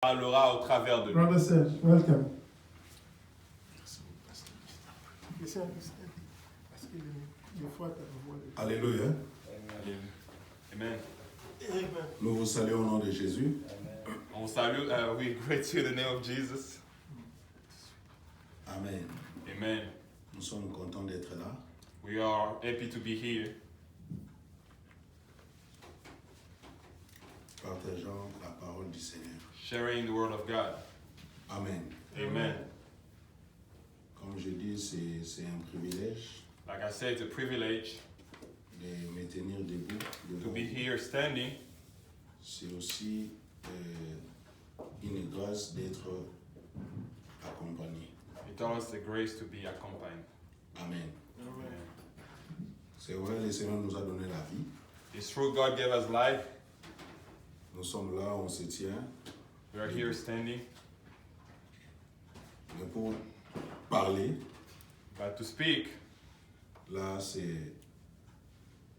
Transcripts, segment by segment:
parlera au travers de lui. Brother Serge, welcome. Alléluia. Amen. Nous vous saluons au nom de Jésus. On salue, we greet you in the name of Jesus. Amen. Amen. Nous sommes contents d'être là. We are happy to be here, Partageant la parole du Seigneur. sharing the word of God. Amen. Amen. Comme je dis, c'est un privilège Like I said, it's a privilege de me tenir debout. to be here standing. C'est aussi une grâce d'être accompagné. It's always a grace to be accompanied. Amen. Amen. C'est vrai, le Seigneur nous a donné la vie. It's true God gave us life. Nous sommes là, on se tient. We are here standing. Mais pour parler, But to speak, là, c'est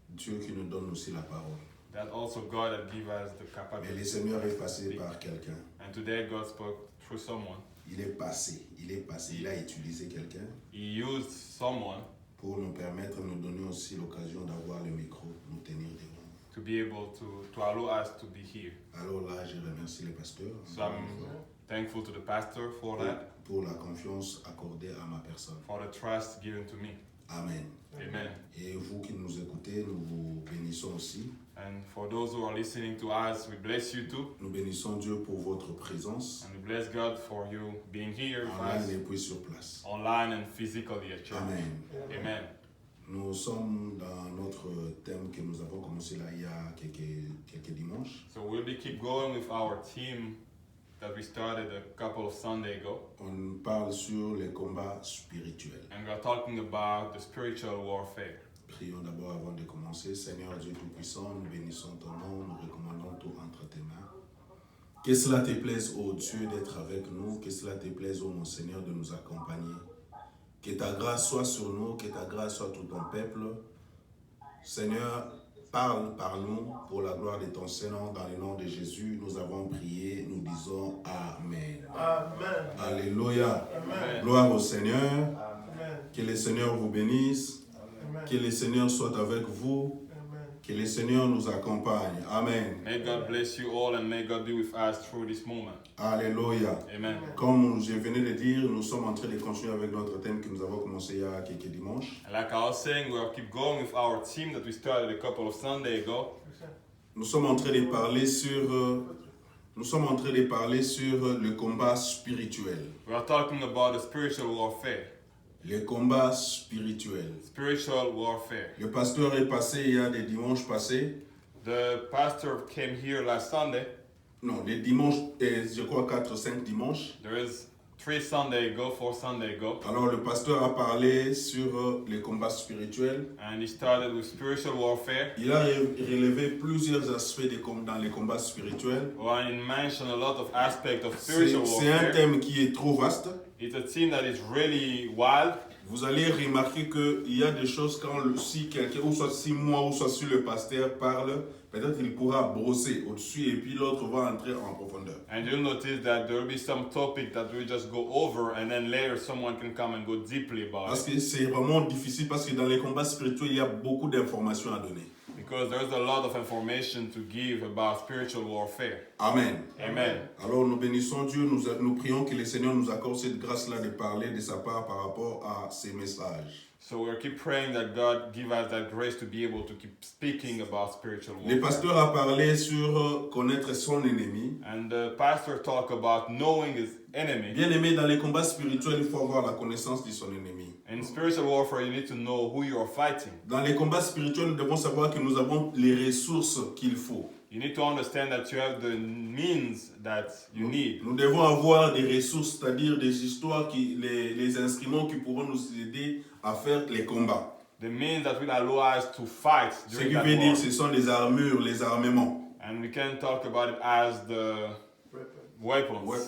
Dieu qui nous donne aussi la parole. that also God that gives us the Mais capability le Seigneur est to passé speak. par quelqu'un. And today God spoke through someone. Il est passé, il a utilisé quelqu'un He used someone pour nous permettre, nous donner aussi l'occasion d'avoir le micro, nous tenir devant. to be able to allow us to be here. Alors là, je remercie le pasteur So I'm thankful to the pastor for that, pour la confiance accordée à ma personne. for the trust given to me. Amen. Amen. Et vous qui nous écoutez, nous vous bénissons aussi. And for those who are listening to us, we bless you too. Nous bénissons Dieu pour votre présence And we bless God for you being here with online us, et puis sur place. online and physically at church. Amen. Amen. Nous sommes dans notre thème que nous avons commencé là il y a quelques dimanches. So we'll keep going with our team that we started a couple of Sundays ago. On parle sur les combats spirituels. And we're talking about the spiritual warfare. Prions d'abord avant de commencer. Seigneur Dieu Tout-Puissant, nous bénissons ton nom, nous recommandons tout entre tes mains. Que cela te plaise, ô Dieu, d'être avec nous. Que cela te plaise, ô mon Seigneur, de nous accompagner. Que ta grâce soit sur nous, que ta grâce soit sur ton peuple. Seigneur, parle par nous pour la gloire de ton Seigneur. Dans le nom de Jésus, nous avons prié, nous disons Amen. Amen. Alléluia. Amen. Gloire au Seigneur. Amen. Que le Seigneur vous bénisse. Amen. Que le Seigneur soit avec vous. Amen. Que le Seigneur nous accompagne. Amen. May God bless you all and may God be with us through this moment. Alléluia. Amen. Comme je venais de dire, nous sommes en train de continuer avec notre thème que nous avons commencé il y a quelques dimanches. And like I was saying, we'll keep going with our team that we started a couple of Sundays ago. Nous sommes en train de parler sur, le combat spirituel. We are talking about the spiritual warfare. Le combat spirituel. Spiritual warfare. Le pasteur est passé il y a des dimanches passés. The pastor came here last Sunday. Non, des dimanches, je crois 4 ou 5 dimanches. There is 3 Sundays ago, 4 Sundays ago. Alors le pasteur a parlé sur le combat spirituel. And he started with spiritual warfare. Il a relevé plusieurs aspects dans les combats spirituels. Well, he mentioned a lot of aspects of spiritual C'est un warfare. thème qui est trop vaste. It's a team that is really wild. Vous allez remarquer qu'il y a des choses si quelqu'un, ou soit si moi, ou soit si le pasteur parle, peut-être il pourra brosser au-dessus et puis l'autre va entrer en profondeur. And you'll notice that there will be some topic that we just go over and then later someone can come and go deeply about Parce it. que c'est vraiment difficile, parce que dans les combats spirituels, il y a beaucoup d'informations à donner. Because there's a lot of information to give about spiritual warfare. Amen. Amen. Alors nous bénissons Dieu, nous prions que le Seigneur nous accorde cette grâce-là de parler de sa part par rapport à ces messages. So we'll keep praying that God give us that grace to be able to keep speaking about spiritual Le warfare. pasteur a parlé sur connaître son ennemi. And the pastor talked about knowing his enemy. Bien aimé, dans les combats spirituels, il faut avoir la connaissance de son ennemi. In spiritual warfare, you need to know who you are fighting. Dans les combats spirituels, nous devons savoir que nous avons les ressources qu'il faut. You need to understand that you have the means that you need. Nous devons avoir des ressources, c'est-à-dire des histoires, les instruments qui pourront nous aider à faire les combats. The means that will allow us to fight Ce during qui that veut war. dire ce sont les armures, les armements. And we can talk about it as the weapons. Ouais.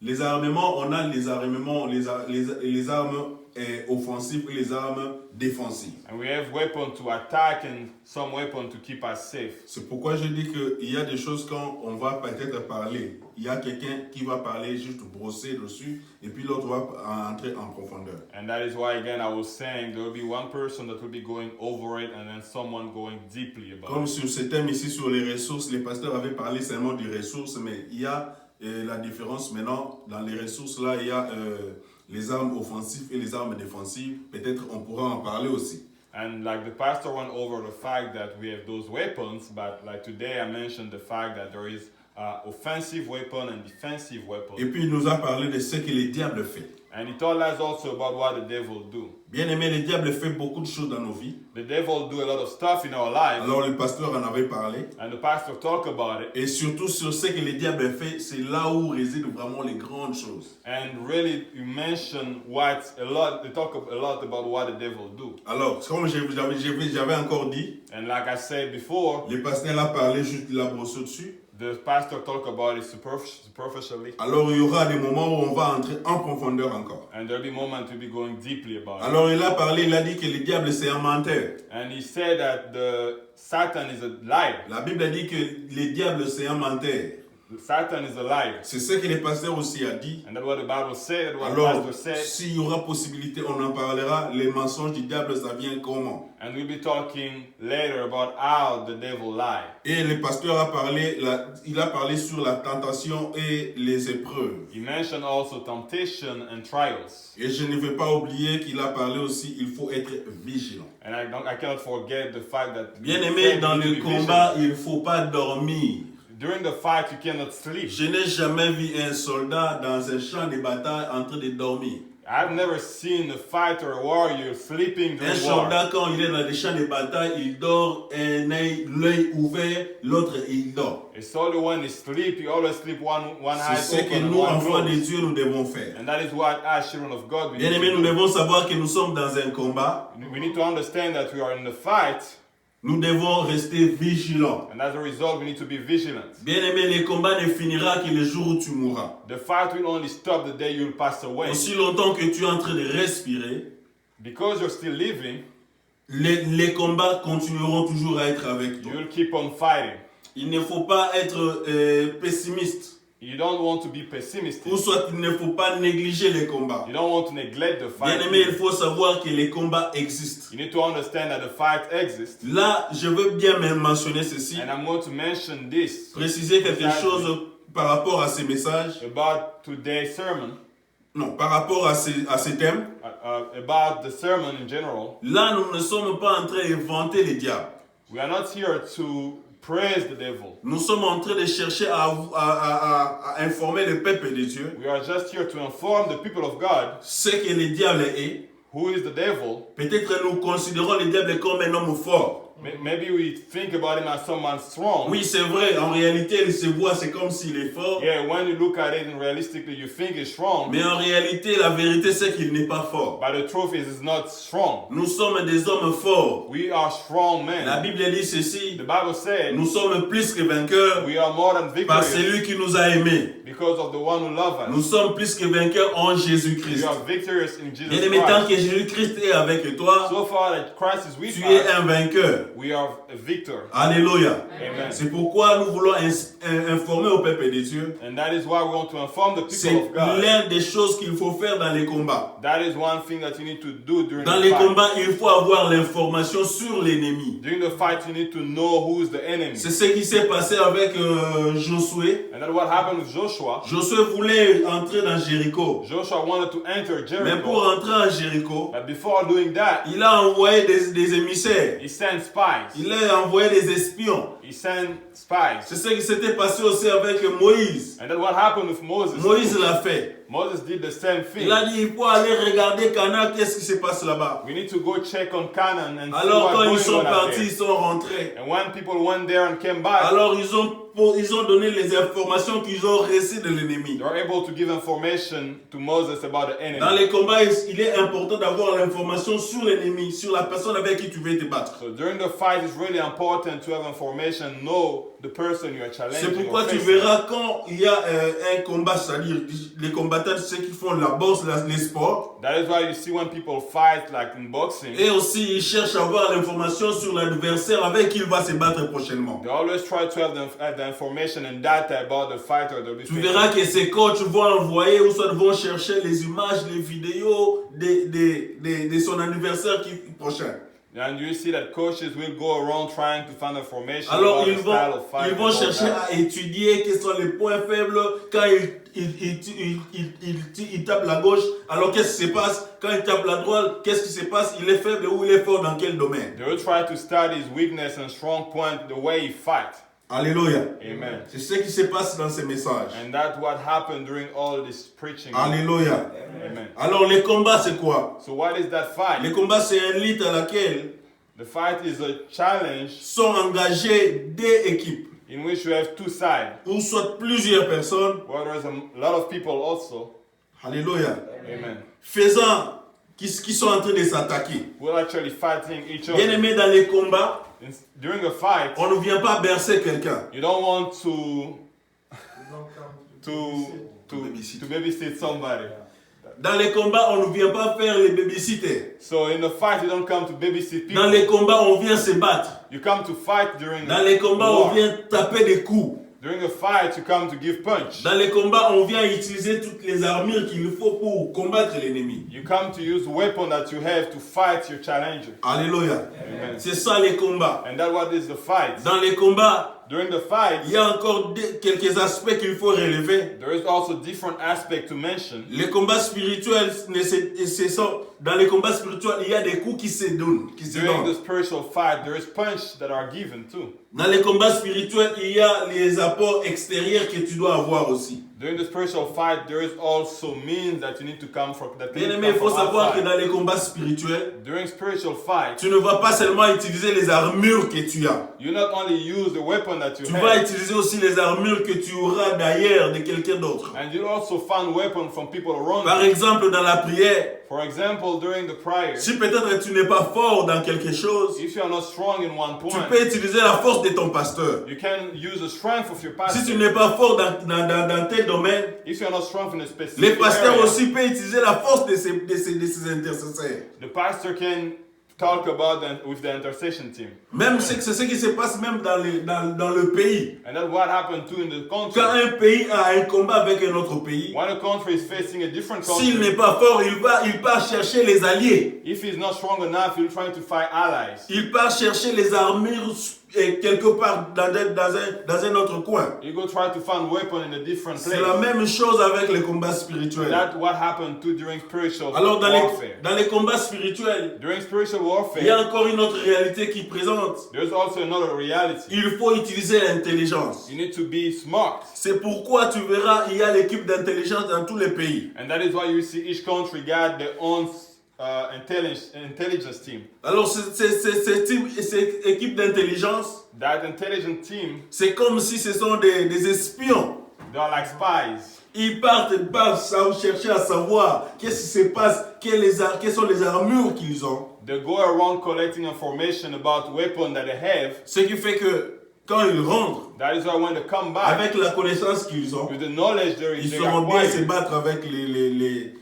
Les armements, on a les armements, les armes offensives et les armes défensives. And we have weapons to attack and some weapons to keep us safe. C'est pourquoi je dis qu'il y a des choses quand on va peut-être parler. il y a quelqu'un qui va parler, juste brosser dessus, et puis l'autre va entrer en profondeur. And that is why, again, I was saying there will be one person that will be going over it and then someone going deeply about Comme it. sur ce thème ici sur les ressources, les pasteurs avaient parlé seulement des ressources, mais il y a la différence maintenant. Dans les ressources là, il y a les armes offensives et les armes défensives. Peut-être on pourra en parler aussi. And like the pastor went over the fact that we have those weapons, but like today I mentioned the fact that there is offensive weapon and defensive weapon. Et puis il nous a parlé de ce que le diable fait. And he told us also about what the devil do. Bien aimé, le diable fait beaucoup de choses dans nos vies. The devil do a lot of stuff in our lives. Alors le pasteur en avait parlé. And the pastor talked about it. Et surtout sur ce que le diable fait, c'est là où résident vraiment les grandes choses. And really, you mentioned they talk a lot about what the devil do. Alors, comme j'avais encore dit, And like I said before, le pasteur a parlé, juste il a brossé dessus. the pastor talked about it superficially. Alors il y aura des moments où on va entrer en profondeur encore. And there'll be moments to be going deeply about it. Alors il a parlé, il a dit que le diable c'est un menteur. And he said that Satan is a liar. La Bible a dit que le diable c'est un menteur. Satan is a liar. C'est ce que le pasteur aussi a dit. And that's what the Bible said, what the Alors, pastor said. s'il y aura possibilité, on en parlera. Les mensonges du diable, ça vient comment? And we'll be talking later about how the devil lied. Et le pasteur a parlé, il a parlé sur la tentation et les épreuves. He mentioned also temptation and trials. Et je ne vais pas oublier qu'il a parlé aussi, il faut être vigilant. And I cannot forget the fact that Bien aimé, dans le combat, il ne faut pas dormir. during the fight you cannot sleep. Je n'ai jamais vu un soldat dans un champ de bataille en train de dormir. I've never seen a fighter or a warrior sleeping Un during war. soldat, quand il est dans les champs de bataille, il dort un œil, l'œil ouvert, l'autre il dort. A soldier when he sleep, he always sleep one eye C'est ce que open and nous, one enfants de closed. Dieu, nous devons faire. And that is what as children of God we Bien need aimé, to nous do. devons savoir que nous sommes dans un combat. We need to understand that we are in the fight, Nous devons rester vigilants. and as a result we need to be vigilant. Bien aimé, le combat ne finira que le jour où tu mourras. The fight will only stop the day you'll pass away. Aussi longtemps que tu es en train de respirer, Because you're still living, les combats continueront toujours à être avec toi. you'll keep on fighting. Il ne faut pas être pessimiste. You don't want to be pessimistic. Ou soit il ne faut pas négliger les combats. You don't want to neglect the Bien fight. aimé, il faut savoir que les combats existent. You need to understand that the fight exists. Là, je veux bien mentionner ceci, And I'm going to mention this préciser quelque chose par rapport à ces messages. about today's sermon, Non, par rapport à ces thèmes. about the sermon in general. Là, nous ne sommes pas en train d'inventer les diables. We are not here to praise the devil. Nous sommes en train de chercher à informer le peuple de Dieu We are just here to inform the people of God ce que le diable est. who is the devil. Peut-être nous considérons le diable comme un homme fort. Maybe we think about him as someone strong. Oui, c'est vrai, en réalité, il se voit, c'est comme s'il est fort. Yeah, when you look at it and realistically you think he's strong, Mais en réalité, la vérité, c'est qu'il n'est pas fort. but the truth is he's not strong. Nous sommes des hommes forts. We are strong La men. Bible dit ceci, The Bible said nous sommes plus que vainqueurs we are more than par victorious celui qui nous a aimés. because of the one who loves Nous us. sommes plus que vainqueurs en We Jésus-Christ. are victorious in Jesus Bien aimé, tant que Christ. Jésus-Christ est avec toi, So far that Christ is with tu es us, un vainqueur. we are a victor. Alléluia. Amen. C'est pourquoi nous voulons informer au peuple de Dieu. And that is why we want to inform the C'est people of God. l'une des choses qu'il faut faire dans les combats. That is one thing that you need to do during Dans the les fight. combats, il faut avoir l'information sur l'ennemi. During the fight, you need to know who is the enemy. C'est ce qui s'est passé avec Josué. And that's what happened with Joshua. Josué voulait entrer dans Jéricho. Joshua wanted to enter Mais pour Jericho. entrer en Jéricho, But before doing that, il a envoyé des émissaires. he sent spies. Il a envoyé des espions. He sent spies. C'est ce qui s'était passé aussi avec Moïse. And that's what happened with Moses. Moïse l'a fait. Moses did the same thing. Il a dit, il faut aller regarder Canaan, qu'est-ce qui se passe là-bas. We need to go check on Canaan and see Alors quand ils what's sont going on out partis, ils there. sont rentrés. And when people went there and came back, Alors ils ont donné les informations qu'ils ont reçues de l'ennemi. they were able to give information to Moses about the enemy. Dans les combats, il est important d'avoir l'information sur l'ennemi, sur la personne avec qui tu veux te battre. So during the fight, it's really important to have information information, know the person you are challenging. C'est pourquoi or tu facing. verras quand il y a un combat, c'est-à-dire les combattants, ceux qui font la boxe, les sports, That is why you see when people fight, like in boxing, et aussi ils cherchent à avoir l'information sur l'adversaire avec qui il va se battre prochainement. they always try to have the information and data about the fighter they'll be Tu facing. verras que ces coachs vont envoyer ou soit vont chercher les images, les vidéos de son anniversaire prochain. And you see that coaches will go around trying to find information Alors about ils the style of fight. vont and all chercher that. à étudier quels sont les points faibles quand il tape la gauche. Alors qu'est-ce qui se passe quand il tape la droite? Qu'est-ce qui se passe? Il est faible ou il est fort dans quel domaine? They will try to study his weakness and strong point, the way he fights. Alléluia. Amen. C'est ce qui se passe dans ces messages. And that's what happened during all this preaching. Alléluia. Amen. Alors les combats c'est quoi? So what is that fight? Les combats c'est un lutte à laquelle The fight is a challenge sont engagées des équipes in which you have two sides, ou soit plusieurs personnes. where there's a lot of people also. Alléluia. Amen. Faisant qui sont en train de s'attaquer. We're actually fighting each Bien other. aimé, dans les combats, During a fight, on ne vient pas bercer quelqu'un. you don't want to Don't come to babysit. to babysit somebody. Dans les combats, on ne vient pas faire les babysitters. So in the fight, you don't come to babysit people. Dans les combats, on vient se battre. You come to fight during Dans les combats, war. on vient taper des coups. During a fight, you come to give punch. Dans les combats, on vient utiliser toutes les armures qu'il faut pour combattre l'ennemi. You come to use weapon that you have to fight your challenger. Alléluia. Amen. C'est ça les combats. And that's what is the fight. Dans les combats, During the fight, il y a encore quelques aspects qu'il faut relever. there is also different aspect to mention. Les combats spirituels, dans les combats spirituels, il y a des coups qui se donnent. During the spiritual fight, there is punch that are given too. Dans les combats spirituels, il y a les apports extérieurs que tu dois avoir aussi. During the spiritual fight, there is also means that you need to come from. That Bien need to aimé, il come faut from savoir que outside. dans les combats spirituels, During spiritual fight, tu ne vas pas seulement utiliser les armures que tu as. you not only use the weapon that you Tu vas have, utiliser aussi les armures que tu auras d'ailleurs de quelqu'un d'autre. and you also find weapon from people around Par you. exemple, dans la prière, For example, during the prayer, si peut-être tu n'es pas fort dans quelque chose, if you are not strong in one tu point, peux utiliser la force de ton pasteur. you can use the strength of your Si tu pastor. n'es pas fort dans tel domaine, If you are not strong in a specific les pasteurs area, aussi peuvent utiliser la force de ces intercesseurs. the pastor can talk about that with the intercession team. Même c'est ce qui se passe même dans le pays. And that's what happened too in the country. Quand un pays a un combat avec un autre pays, When a country is facing a different s'il n'est country, pas fort, il part chercher les alliés. if he's not strong enough, he'll try to fight allies. Il part chercher les armures quelque part dans un autre coin. You go try to find weapon in a different C'est la place. même chose avec les combats spirituels. That's what happened too during spiritual Alors warfare. dans les combats spirituels, During spiritual il y a warfare, encore une autre réalité qui présente. there's also another reality. Il faut utiliser l'intelligence. You need to be smart. C'est pourquoi tu verras, il y a l'équipe d'intelligence dans tous les pays. And that is why you see each country got their own intelligence team. Alors cette équipe d'intelligence, That intelligence team, c'est comme si ce sont des espions. they are like spies. Ils partent chercher à savoir qu'est-ce qui se passe, quelles sont les armures qu'ils ont. They go around collecting information about weapons that they have. Ce qui fait que quand ils rentrent, That is why when they come back, avec la connaissance qu'ils ont, with the knowledge ils they sauront bien se acquire, battre avec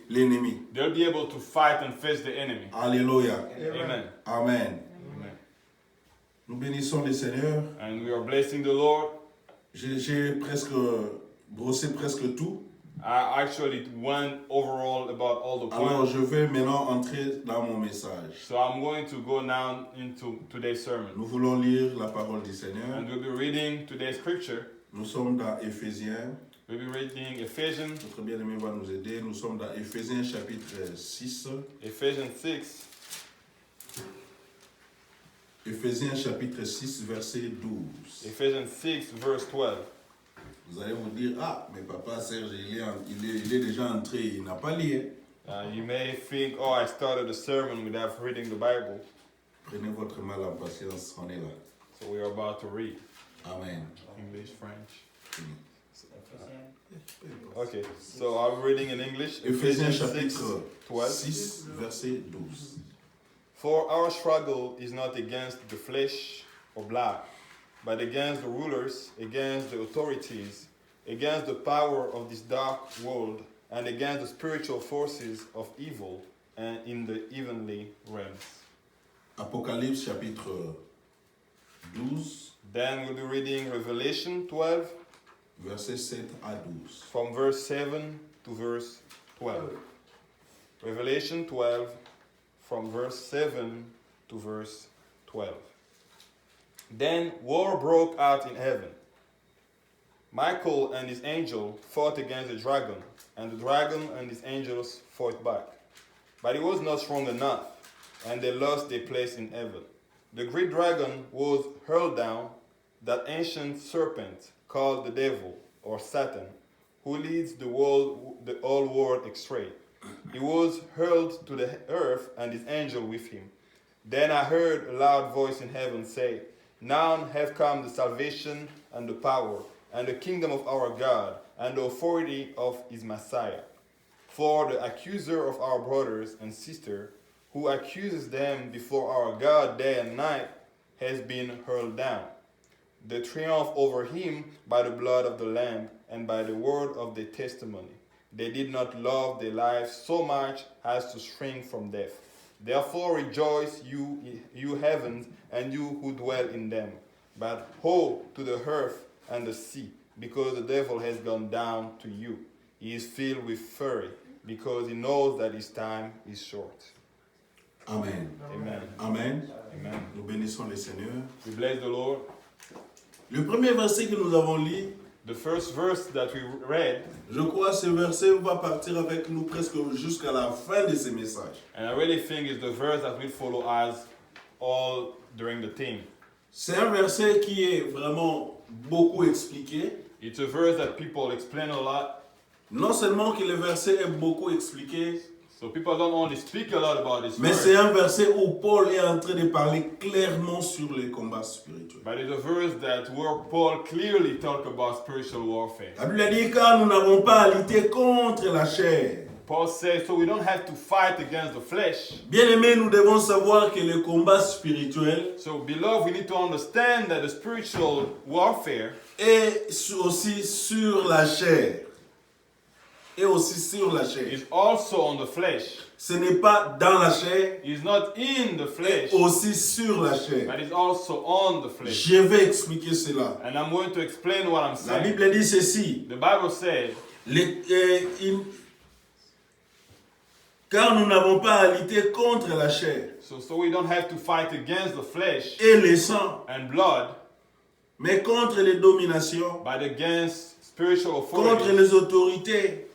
l'ennemi. they'll be able to fight and face the enemy. Alléluia. Amen. Amen. Amen. Nous bénissons le Seigneur. And we are blessing the Lord. J'ai presque brossé presque tout. I actually went overall about all the Alors points. je vais maintenant entrer dans mon message. So I'm going to go now into today's sermon. Nous voulons lire la parole du Seigneur. And we'll be reading today's scripture. Nous sommes dans Éphésiens. We'll be reading Ephesians, Notre bien-aimé va nous aider. Nous sommes dans Éphésiens chapitre 6. Ephesians 6, Éphésiens chapitre 6 verset 12. Ephesians 6, verse 12. Vous allez vous dire, ah, mais papa Serge, il est déjà entré, il n'a pas lu. You may think, oh, I started the sermon without reading the Bible. Prenez votre mal en patience, on est là. So we are about to read Amen. English, French. Okay, so I'm reading in English. Éphésiens Ephesians 6, chapitre 12. 6 verset 12. For our struggle is not against the flesh or blood, but against the rulers, against the authorities, against the power of this dark world, and against the spiritual forces of evil and in the heavenly realms. Apocalypse chapitre 12, Then we'll be reading Revelation 12 versets 7 à 12. from verse 7 to verse 12. Revelation 12 from verse 7 to verse 12. Then war broke out in heaven. Michael and his angel fought against the dragon, and the dragon and his angels fought back. But he was not strong enough, and they lost their place in heaven. The great dragon was hurled down, that ancient serpent called the devil, or Satan, who leads the whole world astray. He was hurled to the earth, and his angel with him. Then I heard a loud voice in heaven say, Now have come the salvation and the power, and the kingdom of our God, and the authority of his Messiah. For the accuser of our brothers and sisters, who accuses them before our God day and night, has been hurled down. They triumph over him by the blood of the Lamb and by the word of their testimony. They did not love their lives so much as to shrink from death. Therefore rejoice, you heavens, and you who dwell in them. But woe to the earth and the sea, because the devil has gone down to you. He is filled with fury, because he knows that his time is short. Amen. Amen. Amen. Amen. Nous bénissons le Seigneur. We bless the Lord. Le premier verset que nous avons lu, The first verse that we read, je crois que ce verset va partir avec nous presque jusqu'à la fin de ce message. and I really think is the verse that will follow us all during the theme. C'est un verset qui est vraiment beaucoup expliqué. It's a verse that people explain a lot. Non seulement que le verset est beaucoup expliqué, So people don't only speak a lot about this mais verse, c'est un verset où Paul est en train de parler clairement sur les combats spirituels. but it's a verse that where Paul clearly talk about spiritual warfare. La Bible dit car nous n'avons pas à lutter contre la chair. Paul says, so we don't have to fight against the flesh. Bien-aimés, nous devons savoir que le combat spirituel So beloved, we need to understand that the spiritual warfare est aussi sur la chair. Et aussi sur la chair. is also on the flesh. Ce n'est pas dans la chair, It's not in the flesh, aussi sur la chair. but it's also on the flesh. Je vais expliquer cela. And I'm going to explain what I'm La saying. Bible dit ceci. The Bible says, Car nous n'avons pas à lutter contre la chair so we don't have to fight against the flesh et le sang, and blood, mais contre les dominations, but against spiritual contre authorities, les autorités,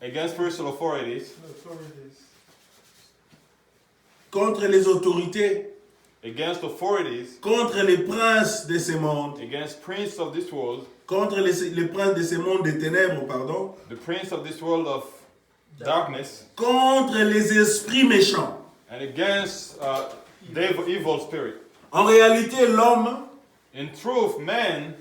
against spiritual authorities, Authorities. contre les autorités, against authorities, contre les princes de ce monde, against prince of this world, contre les princes de ce monde des ténèbres, pardon, the prince of this world of darkness, contre les esprits méchants. and against evil spirit. En réalité, l'homme In truth, man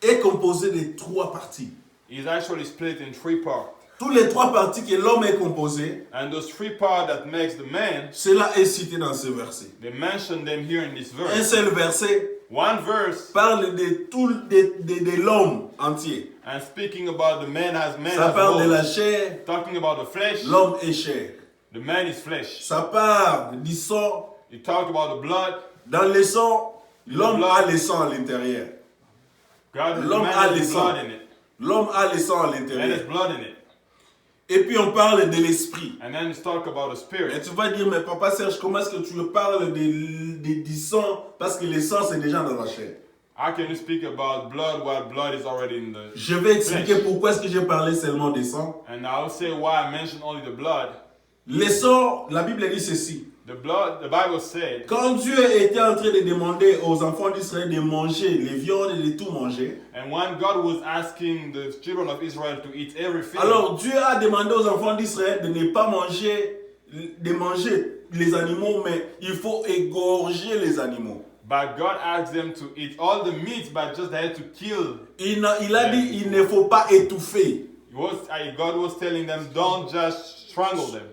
est composé de trois parties. is actually split in three parts. Tous les trois parties que l'homme est composé, And those three parts that makes the man, cela est cité dans ce verset. they mention them here in this Un verse. seul verset One verse, parle de l'homme entier. and speaking about the man as man Ça as parle de whole, la chair, talking about the flesh, l'homme est chair. the man is flesh. Ça parle du sang. He talked about the blood. Dans le sang, l'homme a le sang à l'intérieur. God, the L'homme man a has le sang. blood in it. L'homme a le sang à Man has l'intérieur. blood in it. Et puis on parle de l'esprit. And then let's talk about the Et spirit. tu vas dire, mais papa Serge, comment est-ce que tu me parles du sang? Parce que le sang, c'est déjà dans la chair. How can you speak about blood while blood is already in the Je vais expliquer flesh? pourquoi est-ce que j'ai parlé seulement du sang. And I'll say why I mentioned only the blood. Le sang, la Bible dit ceci. The blood, the Bible said, Quand Dieu était en train de demander aux enfants d'Israël de manger les viandes et de tout manger, and when God was asking the children of Israel to eat everything, alors Dieu a demandé aux enfants d'Israël de ne pas manger les animaux, mais il faut égorger les animaux. but God asked them to eat all the meat, but just they had to kill. Il a dit il ne faut pas étouffer. God was telling them, don't just strangle them.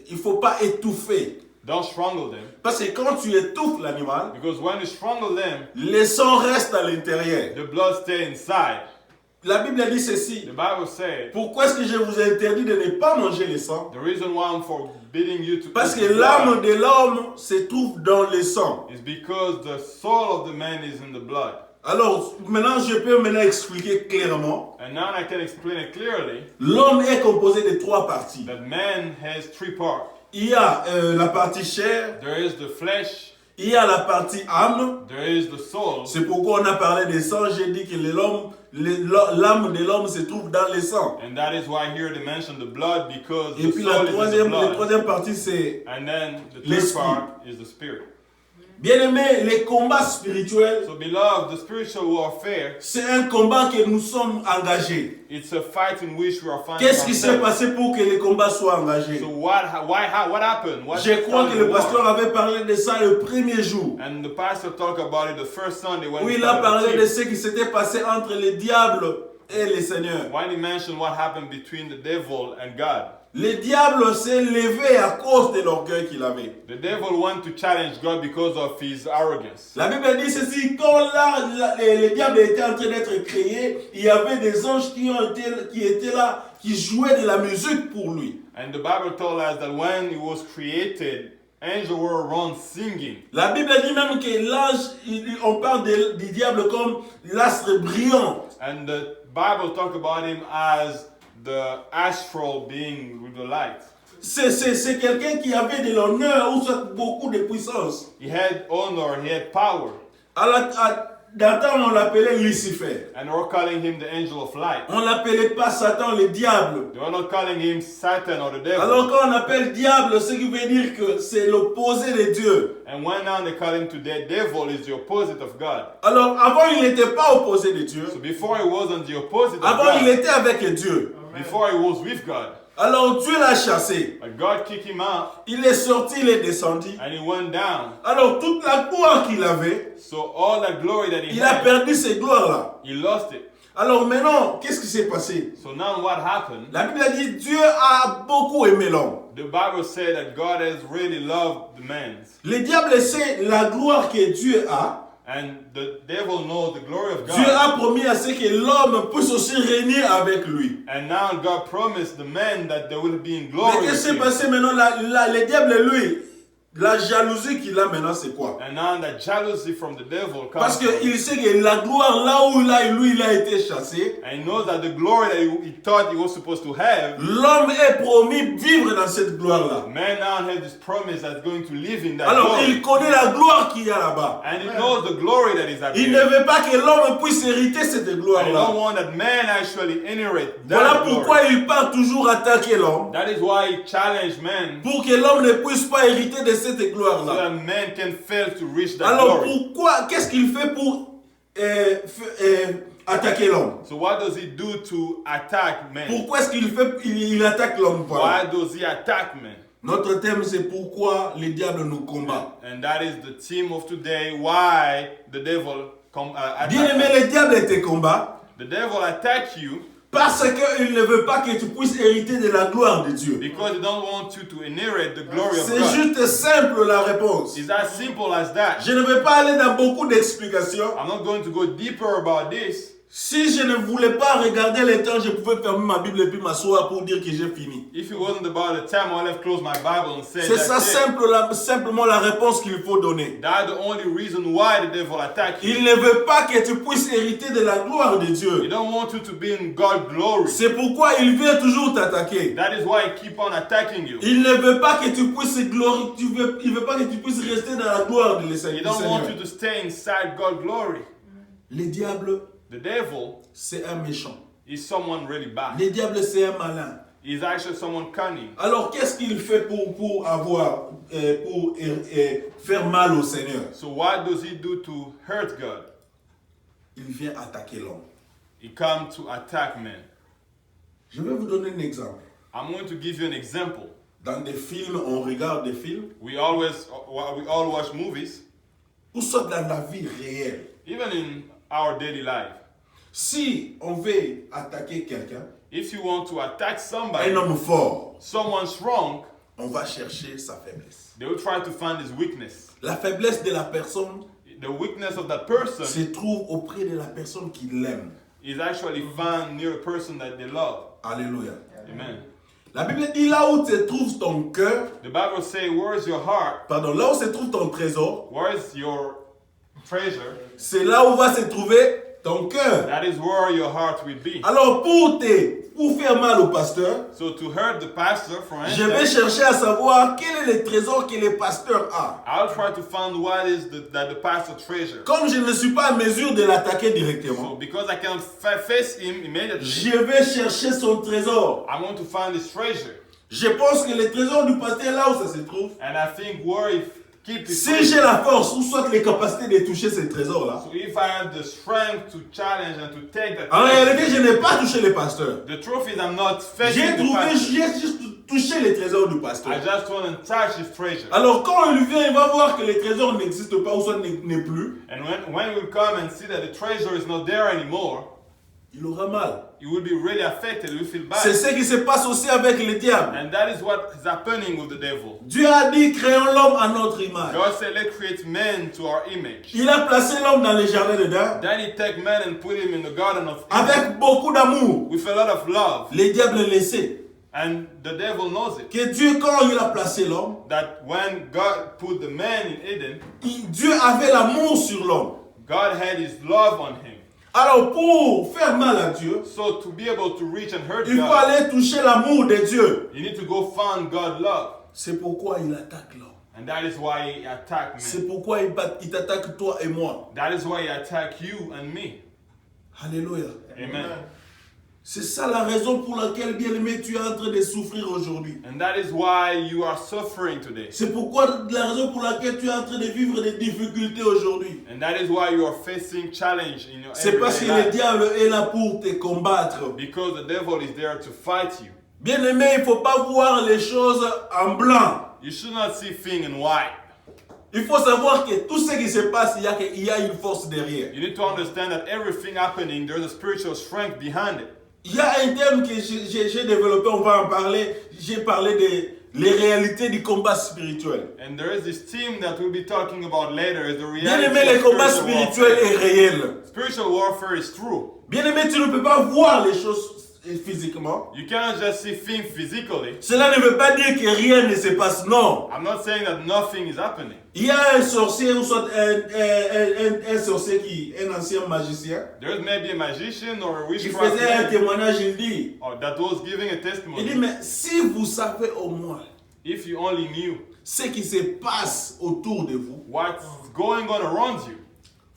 Il ne faut pas étouffer. Don't strangle them. Parce que quand tu étouffes l'animal, Because when you strangle them, le sang reste à l'intérieur. the blood stays inside. La Bible dit ceci. The Bible says, Pourquoi est-ce que je vous interdis de ne pas manger le sang? the reason why I'm forbidding you to Parce eat que the l'âme blood de l'homme se trouve dans le sang. is because the soul of the man is in the blood. Alors, maintenant, je peux expliquer clairement. And now I can explain it clearly L'homme est composé de trois parties. that man has three parts. Il y a la partie chair, There is the flesh, il y a la partie âme. there is the soul, C'est pourquoi on a parlé des sang. J'ai dit que l'âme de l'homme se trouve dans le sang. and that is why here they mention the blood because Et the puis soul la is in the blood. troisième partie, c'est And then the third l'esprit. part is the spirit. bien-aimé, les combats spirituels, So beloved, the spiritual warfare, c'est un combat que nous sommes engagés. it's a fight in which we are finding Qu'est-ce qui s'est ourselves. passé pour que les combats soient engagés? So what happened? What Je crois que started le the war? pasteur avait parlé de ça le premier jour. And the pastor talked about it the first Sunday when Où he il a started parlé the de teach. ce qui s'était passé entre le diable et le Seigneur. When he mentioned what happened between the devil and God. Le diable s'est levé à cause de l'orgueil qu'il avait. The devil went to challenge God because of his arrogance. La Bible dit ceci, quand le diable était en train d'être créé, il y avait des anges qui étaient là, qui jouaient de la musique pour lui. And the Bible told us that when he was created, angels were around singing. La Bible dit même que l'ange, on parle du diable comme l'astre brillant. And the Bible talked about him as the astral being with the light. C'est quelqu'un qui avait de l'honneur ou soit beaucoup de puissance. He had honor, he had power. Dans le temps, on l'appelait Lucifer. And they were calling him the angel of light. On ne l'appelait pas Satan, le diable. They were not calling him Satan or the devil. Alors quand on appelle diable, ce qui veut dire que c'est l'opposé de Dieu. And when now they call him today, devil is the opposite of God. Alors avant, il n'était pas opposé de Dieu. So before he wasn't the opposite of Avant, il God. était avec Dieu. Before he was with God. Alors Dieu l'a chassé. But God kicked him out Il est sorti, il est descendu. and he went down. Alors toute la gloire qu'il avait, So all that glory that he il a had, perdu cette gloire-là. he lost it. Alors maintenant, qu'est-ce qui s'est passé? So now what happened? La Bible dit Dieu a beaucoup aimé l'homme. The Bible said that God has really loved the man. Le diable sait la gloire que Dieu a. And the devil knows the glory of Dieu God. a promis à ce que l'homme puisse aussi régner avec lui. And now God promised the man that they will be in Mais glory qu'est-ce qui with s'est him. passé maintenant? Le diable, lui, la jalousie qu'il a maintenant, c'est quoi? And now that jealousy from the devil comes Parce from, qu'il sait que la gloire, là où lui, il a été chassé, and he knows that the glory that he thought he was supposed to have, l'homme est promis vivre dans cette gloire-là. man now has this promise that's going to live in that Alors, glory. il connaît la gloire qu'il y a là-bas. And he knows the glory that is up Il there. ne veut pas que l'homme puisse hériter cette And he gloire-là. don't want that man actually inherit Voilà that glory. pourquoi il part toujours attaquer l'homme. That is why he challenged man Pour que l'homme ne puisse pas hériter de cette so gloire-là. that man can fail to reach that Alors glory. pourquoi, qu'est-ce qu'il fait pour attaquer l'homme? So what does he do to attack man? Pourquoi est-ce il attaque l'homme? Why does he attack man? Notre thème c'est pourquoi le diable nous combat. And that is the theme of today, why the devil Bien aimé, attack. le diable te combat The devil attack you parce qu'il ne veut pas que tu puisses hériter de la gloire de Dieu. because he don't want you to inherit the glory of C'est God. juste simple la réponse. It's as simple as that. Je ne vais pas aller dans beaucoup d'explications. I'm not going to go deeper about this. Si je ne voulais pas regarder le temps, je pouvais fermer ma Bible et puis m'asseoir pour dire que j'ai fini. If it wasn't about the time, I would have closed my Bible and said C'est ça that's it. simplement la réponse qu'il faut donner. That's the only reason why the devil attacked you. Il ne veut pas que tu puisses hériter de la gloire de He Dieu. don't want you to be in God's glory. C'est pourquoi il vient toujours t'attaquer. That is why he keep on attacking you. Il ne veut pas que tu puisses il veut pas que tu puisses rester dans la gloire de He Seigneur. don't want you to stay inside God's glory. Le diable, The devil c'est un méchant. is someone really bad. Le diable, c'est un malin. He's actually someone cunning. Alors, qu'est-ce qu'il fait pour faire mal au Seigneur? So what does he do to hurt God? Il vient attaquer l'homme. He comes to attack men. Je vais vous donner un exemple. I'm going to give you an example. Dans des films, on regarde des films, We all watch movies, ou soit dans la vie réelle. even in our daily life. Si on veut attaquer quelqu'un, If you want to attack somebody, un homme fort, someone strong, on va chercher sa faiblesse. They will try to find his weakness. La faiblesse de la personne The weakness of that person se trouve auprès de la personne qui l'aime. is actually found near the person that they love. Alléluia. Amen. La Bible dit là où se trouve ton cœur, The Bible says, where is your heart? pardon, là où se trouve ton trésor, Where is your treasure? c'est là où va se trouver ton cœur. That is where your heart will be. Alors pour faire mal au pasteur, So to hurt the pastor, for je vais instance, chercher à savoir quel est le trésor que le pasteur a. I'll try to find what is that the pastor treasure. Comme je ne suis pas en mesure de l'attaquer So directement, because I cannot face him immediately, je vais chercher son trésor. I want to find his treasure. Je pense que le trésor du pasteur là où ça se trouve, And I think where he keep his si j'ai treasure. la force ou soit les capacités de toucher ce trésor là, So if I have the strength to challenge and to take that en treasure, réalité je n'ai pas touché le pasteur. the truth is I'm not J'ai facing the pastor. juste touché le trésor du pasteur. I just want to touch his treasure. Alors quand il vient, il va voir que le trésor n'existe pas ou soit n'est plus, And when we come and see that the treasure is not there anymore, il aura mal. you will be really affected. You will feel C'est bad. ce qui se passe aussi avec le diable. And that is what is happening with the devil. Dieu a dit créons l'homme à notre image. God said, let's create man to our image. Il a placé l'homme dans le jardin d'Éden Then he take man and put him in the garden of Eden avec beaucoup d'amour. with a lot of love. Le diable le laissait. And the devil knows it. Que Dieu, quand il a placé l'homme, That when God put the man in Eden, Dieu avait l'amour sur l'homme. God had his love on him. Alors pour faire mal à Dieu, So to be able to reach and hurt il faut God, aller toucher l'amour de Dieu. you need to go find God's love. C'est pourquoi il attaque l'homme. And that is why he attacked C'est me. pourquoi il t'attaque toi et moi. That is why he attacked you and me. Alléluia. Amen. C'est ça la raison pour laquelle, bien-aimé, tu es en train de souffrir aujourd'hui. And that is why you are suffering today. C'est pourquoi la raison pour laquelle tu es en train de vivre des difficultés aujourd'hui. And that is why you are facing challenge in your C'est parce que everyday le life. diable est là pour te combattre. Because the devil is there to fight you. Bien-aimé, il ne faut pas voir les choses en blanc. You should not see things in white. Il faut savoir que tout ce qui se passe, il y a une force derrière. You need to understand that everything happening, there's a spiritual strength behind it. Il y a un terme que j'ai développé, on va en parler. J'ai parlé de les réalités du combat spirituel. And there is this theme that we'll be talking about later, is the Bien-aimé, reality le of combat spiritual spirituel warfare. est réel. Spiritual warfare is true. Bien-aimé, tu ne peux pas voir les choses physiquement. You cannot just see things physically. Cela ne veut pas dire que rien ne se passe, non. I'm not saying that nothing is happening. Il y a un sorcier ou soit un sorcier un ancien magicien. There may be a magician or a Il witchcraft faisait un man, témoignage, il dit, or that was giving a il dit, testimony. mais si vous savez au moins If you only knew ce qui se passe autour de vous, what's going on around you,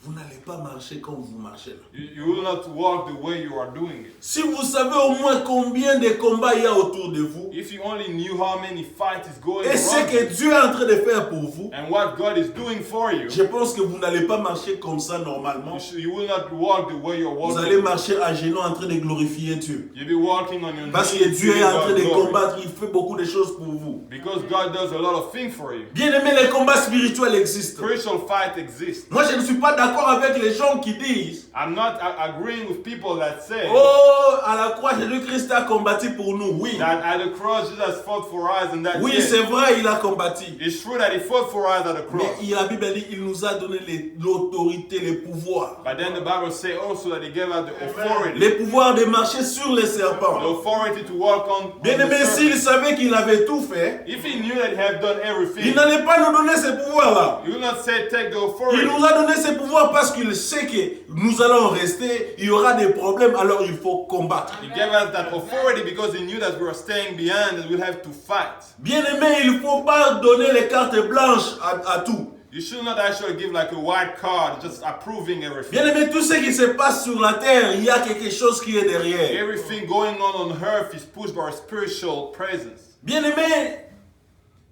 vous n'allez pas marcher comme vous marchez là. you will not walk the way you are doing it. Si vous savez au moins combien de combats il y a autour de vous, If you only knew how many fights is going et ce around que you, Dieu est en train de faire pour vous, and what God is doing for you, je pense que vous n'allez pas marcher comme ça normalement. you will not walk the way you're Vous allez walking. marcher à genoux en train de glorifier Dieu. You'll be walking on your Parce que knees, Dieu est en train de giving God glory. combattre, il fait beaucoup de choses pour vous. Because God does a lot of things for you. Bien aimé, les combats spirituels existent. Spiritual fight exists. Moi, je ne suis pas d'accord avec les gens qui disent, I'm not agreeing with people that say oh, à la croix, Jésus-Christ a combattu pour nous. Oui. that at the cross Jesus fought for us and that's Oui, it. c'est vrai, il a combattu. It's true that he fought for us at the cross. Mais la Bible dit, il nous a donné l'autorité, le pouvoir. But then the Bible says also that he gave us the authority. Le pouvoir de marcher sur les The serpents. authority to walk on Bien the aimé, serpent. s'il savait qu'il avait tout fait, If he knew that he had done il everything, n'allait pas nous donner ce pouvoir-là. he will not say take the Il authority. nous a donné ce pouvoir parce qu'il sait que nous allons rester, il y aura des problèmes, alors il faut combattre. He gave us that authority because he knew that we were staying behind and we'll have to fight. Bien aimé, il ne faut pas donner les cartes blanches à tout. You should not actually give like a white card, just approving everything. Bien aimé, tout ce qui se passe sur la terre, il y a quelque chose qui est derrière. Everything going on earth is pushed by our spiritual presence. Bien aimé,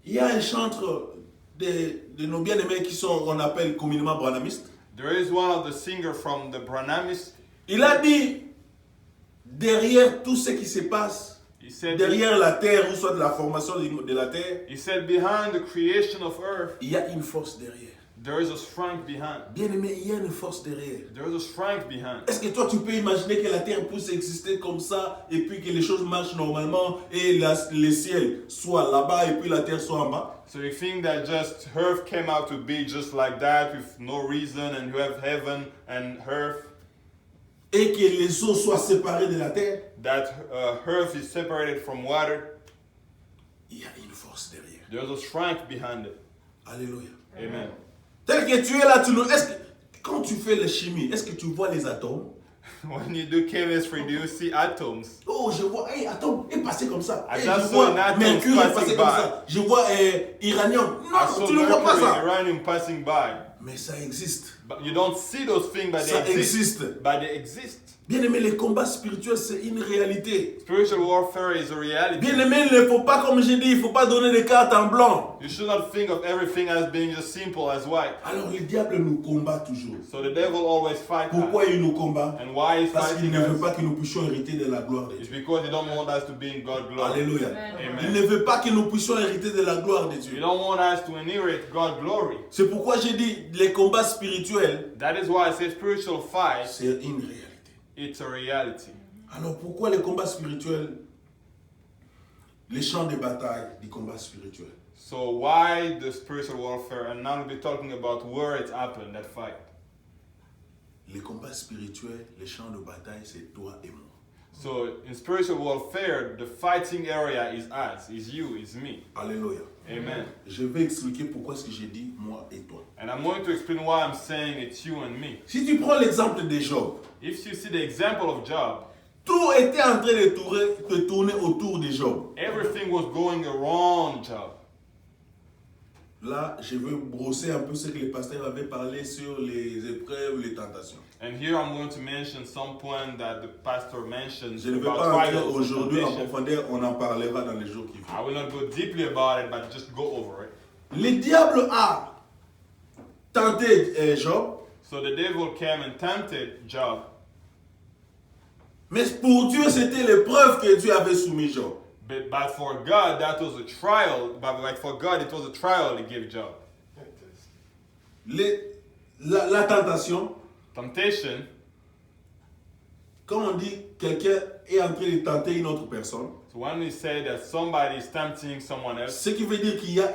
il y a un chantre de nos bien-aimés qui sont, on appelle communément branhamistes. There is one of the singers from the Branhamists. Il a dit, derrière tout ce qui se passe, He said, derrière la terre, ou soit de la formation de la terre, behind the creation of earth, il y a une force derrière. There is a strength behind. Bien-aimé, il y a une force derrière. There is a strength behind. Est-ce que toi tu peux imaginer que la terre puisse exister comme ça et puis que les choses marchent normalement et le ciel soit là-bas et puis la terre soit en bas? So you think that just earth came out to be just like that with no reason, and you have heaven and earth, Et que les eaux soient séparées de la terre? that earth is separated from water? Il y a une force derrière. There's a strength behind it. Alléluia. Amen. Tel que tu es là, est-ce que, quand tu fais la chimie, est-ce que tu vois les atomes? When you do chemistry, do you see atoms? Oh, je vois, hey, atome est passé comme ça. I Hey, just je saw vois an atom mercure est passé passing comme by. ça. Je vois uranium. I Non, saw tu ne vois pas mercury and ça. uranium passing by. Mais ça existe. But you don't see those things, but Ça they exist. existe. But they exist. Bien aimé, les combats spirituels, c'est une réalité. Spiritual warfare is a reality. Bien aimé, il ne faut pas, comme j'ai dit, il ne faut pas donner des cartes en blanc. You should not think of everything as being just simple as white. Alors le diable nous combat toujours. So the devil always fights us. Pourquoi il nous combat? And why he's Parce qu'il fighting ne veut us pas que nous puissions hériter de la gloire de is Dieu. because he don't want us to be in God's glory. Alléluia. Il Amen. ne veut pas que nous puissions hériter de la gloire de You Dieu. don't want us to inherit God's glory. C'est pourquoi j'ai dit, les combats spirituels, That is why I say spiritual fight, c'est une réalité. it's a reality. Alors pourquoi les combats spirituels, les champs de bataille des combats spirituels? So why the spiritual warfare? And now we'll be talking about where it happened, that fight. Les combats spirituels, les champs de bataille, c'est toi et moi. So in spiritual warfare, the fighting area is us, is you, is me. Alléluia. Amen. Je vais expliquer pourquoi est-ce que j'ai dit moi et toi. And I'm going to explain why I'm saying it's you and me. Si tu prends l'exemple de Job, If you see the example of Job, tout était en train de tourner autour de Job. everything was going around Job. Là, je veux brosser un peu ce que les pasteurs avaient parlé sur les épreuves, les tentations. And here I'm going to mention some point that the pastor mentions Je ne vais about pas entrer trials and aujourd'hui en temptation. profondeur, on en parlera dans les jours qui I viennent. will not go deeply about it, but just go over it. Le diable a tenté Job, So the devil came and tempted Job, mais pour Dieu, c'était l'épreuve que Dieu avait soumis Job. but for God that was a trial. But like for God, it was a trial he gave Job. La tentation, Temptation. quand on dit quelqu'un est en train de tenter une autre personne, So when we say that somebody is tempting someone else, ce qui veut dire qu'il y a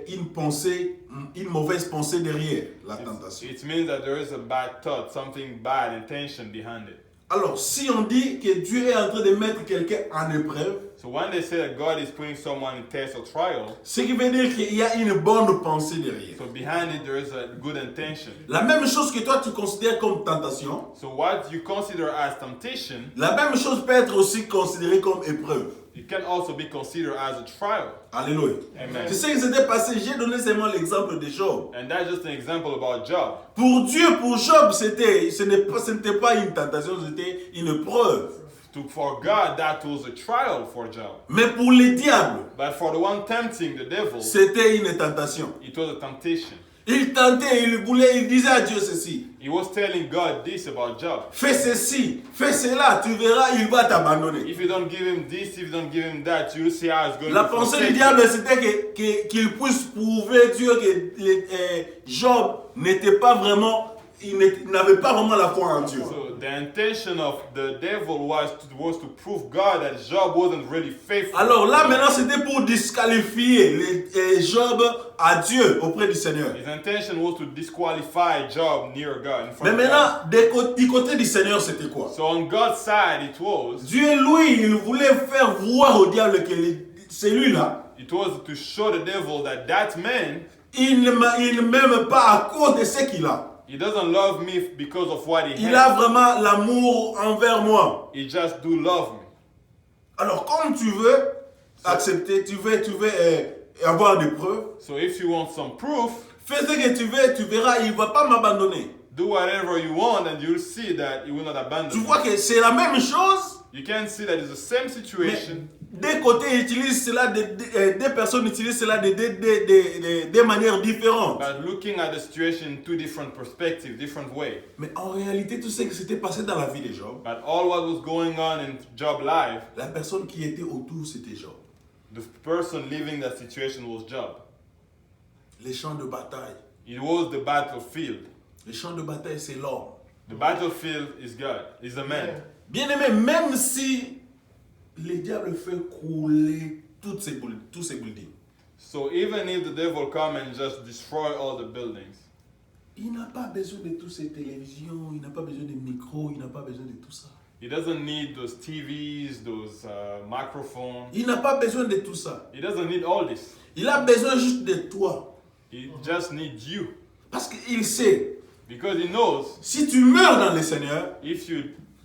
une pensée, une mauvaise pensée derrière la tentation. it means that there is a bad thought, something bad intention behind it. Alors, si on dit que Dieu est en train de mettre quelqu'un en épreuve, So when they say that God is putting someone in test or trial, ce qui veut dire qu'il y a une bonne pensée derrière. so behind it there is a good intention. La même chose que toi tu considères comme tentation, So what you consider as temptation, la même chose peut être aussi considérée comme épreuve. it can also be considered as a trial. Alléluia. Amen. Tu sais ce qui s'était passé, j'ai donné seulement l'exemple de Job. And that's just an example about Job. Pour Dieu, pour Job, ce n'était pas une tentation, c'était une épreuve. For God, that was a trial for Job. Mais pour le diable, But for the one tempting the devil, c'était une tentation. it was a temptation. Il tentait, il disait à Dieu ceci. He was telling God this about Job. Fais ceci, fais cela, tu verras, il va t'abandonner. If you don't give him this, if you don't give him that, you'll see how it's going La to pensée forsake du you. diable, c'était qu'il puisse prouver Dieu que Job n'était pas vraiment, il n'avait pas vraiment la foi en Dieu. So the intention of the devil was to prove God that Job wasn't really faithful. Alors là, maintenant, c'était pour disqualifier Job à Dieu auprès du Seigneur. His intention was to disqualify Job near God. In front Mais of God. maintenant, du côté du Seigneur, c'était quoi? So on God's side, it was Dieu, lui, il voulait faire voir au diable que celui-là, to show the devil that that man, il ne m'aime pas à cause de ce qu'il a. he doesn't love me because of what he Il a has. vraiment l'amour envers moi. He just do love me. Alors, comme tu veux accepter, tu veux avoir des preuves, So if you want some proof, fais ce que tu veux, tu verras, il ne va pas m'abandonner. do whatever you want and you'll see that he will not abandon Tu you. vois que c'est la même chose, You can see that it's the same mais situation. des côtés, ils utilisent cela, des personnes utilisent cela de manières différentes. But looking at the situation in two different perspectives, different way. Mais en réalité, tout ce qui s'était passé dans la vie de Job, But all what was going on in Job's life, la personne qui était autour, c'était Job. the person living that situation was Job. Les champs de bataille, It was the battlefield. Le champ de bataille, c'est l'homme. The battlefield is God, is the man. Bien aimé, même si le diable fait couler tous ces buildings, So even if the devil come and just destroy all the buildings, il n'a pas besoin de toutes ces télévisions, il n'a pas besoin de micros, il n'a pas besoin de tout ça. he doesn't need those TVs, those microphones. Il n'a pas besoin de tout ça. He doesn't need all this. Il a besoin juste de toi. He just needs you. Parce qu'il sait, Because he knows si tu meurs dans le Seigneur, if you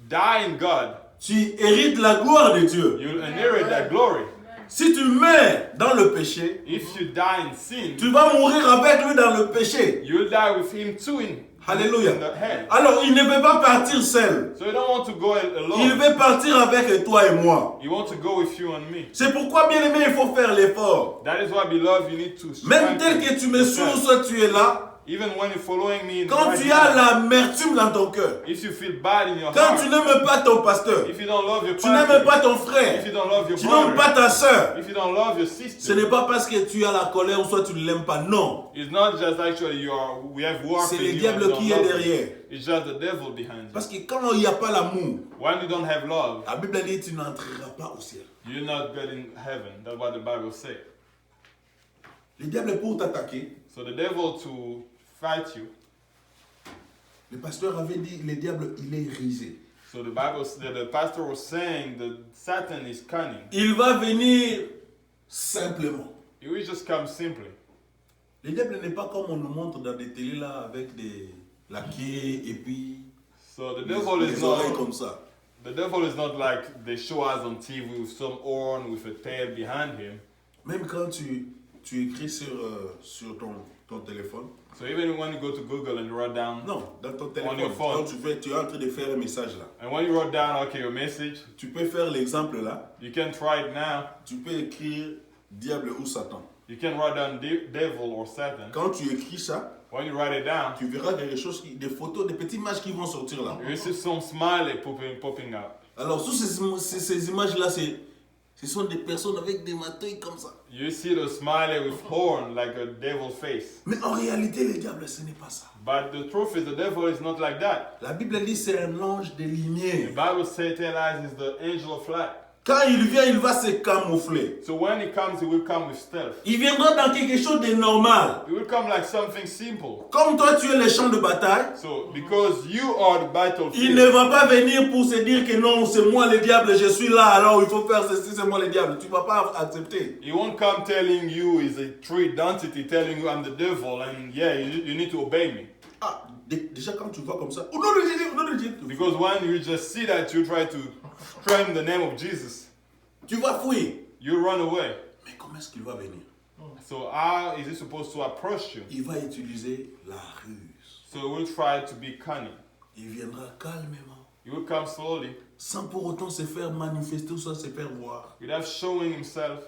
die in God, tu hérites la gloire de Dieu. you'll inherit that glory. Si tu meurs dans le péché, If you die in sin, tu vas mourir avec lui dans le péché. you'll die with him too in Alléluia. the hell. Alors, il ne veut pas partir seul. So you don't want to go Il alone. veut partir avec toi et moi. You want to go with you and me. C'est pourquoi, bien aimé, il faut faire l'effort. That is why, beloved, you need to Même tel que tu me suis, yourself. soit tu es là, Even when you're following me in quand the tu right as hand, l'amertume dans ton cœur, if you feel bad in your quand tu heart, n'aimes pas ton pasteur, if you don't love your tu n'aimes pastor, pas ton if frère, you don't love your tu n'aimes pas brother, ta soeur, if you don't love your ce sister, n'est pas parce que tu as la colère ou soit tu ne l'aimes pas. Non, it's not just actually we have war c'est for le you and diable you don't qui est love derrière. him. It's just the devil behind you. Parce que quand il n'y a pas l'amour, When you don't have love, la Bible dit tu n'entreras pas au ciel. you're not getting heaven. That's what the Bible says. Le diable est pour t'attaquer. So the devil to fight you. Le pasteur avait dit, le diable, il est risé. So the Bible, the pastor was saying that Satan is cunning. Il va venir simplement. He will just come simply. Le diable n'est pas comme on nous montre dans des télés là avec la queue et puis So the les devil is oreilles not. comme ça. The devil is not like they show us on TV with some horn with a tail behind him. Même quand tu écris sur ton téléphone. So even when you go to Google and you write down, Non, dans ton On téléphone. your phone. Quand tu es en train de faire un message là. and when you wrote down, okay, your message, Tu peux faire l'exemple là. you can try it now. Tu peux écrire diable ou Satan. You can write down devil or Satan. Quand tu écris ça, When you write it down, tu verras quelque chose, des photos, des petites images qui vont sortir là. you will see some smiley popping up. Alors, sous ces images-là, ce sont des personnes avec des matouilles comme ça. You see the smiley with horn like a devil face. Mais en réalité, le diable, ce n'est pas ça. But the truth is the devil is not like that. La Bible dit c'est un ange de The lumière. Bible says is the angel of light. Quand il vient, il va se camoufler. So when he comes, he will come with stealth. Il viendra dans quelque chose de normal. He will come like something simple. Comme toi, tu es le champ de bataille, So because you are the il battlefield, ne va pas venir pour se dire que non, c'est moi le diable, je suis là, alors il faut faire ceci, c'est moi le diable. Tu ne vas pas accepter. he won't come telling you he's a three identity, telling you I'm the devil, and yeah, you need to obey me. Ah, déjà quand tu vois comme ça, au nom de Jésus, au nom de Jésus, Because when you just see that, you try to claim the name of Jesus, tu vas fuir. you run away. Mais comment est-ce qu'il va venir? So how is he supposed to approach you? Il va utiliser la ruse. So he will try to be cunning. Il viendra calmement, He will come slowly, sans pour autant se faire manifester ou soit se faire voir. without showing himself.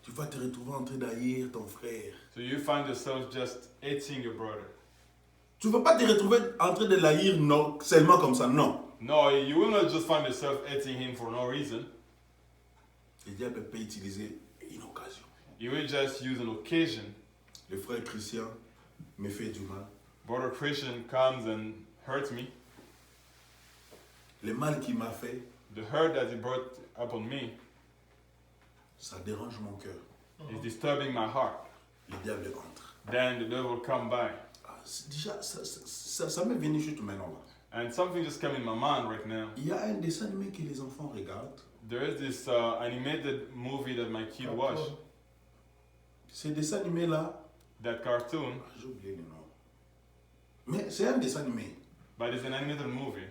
Tu vas te retrouver en train d'haïr ton frère. So you find yourself just hating your brother. Tu ne vas pas te retrouver en train de l'haïr non, seulement comme ça, non. No, you will not just find yourself hating him for no reason. Le diable peut utiliser une occasion. You will just use an occasion. Le frère Christian me fait du mal. Brother Christian comes and hurts me. Le mal qu'il m'a fait, The hurt that he brought upon me ça dérange mon cœur. is disturbing my heart. Le diable entre. Then the devil come by. Ah, déjà, ça m'est venu juste maintenant là. And something just came in my mind right now. Il y a un dessin animé que les enfants regardent. There is this animated movie that my kid watched. Ce dessin animé là, That cartoon, j'ai oublié le nom. Mais c'est un dessin animé. but it's an animated movie.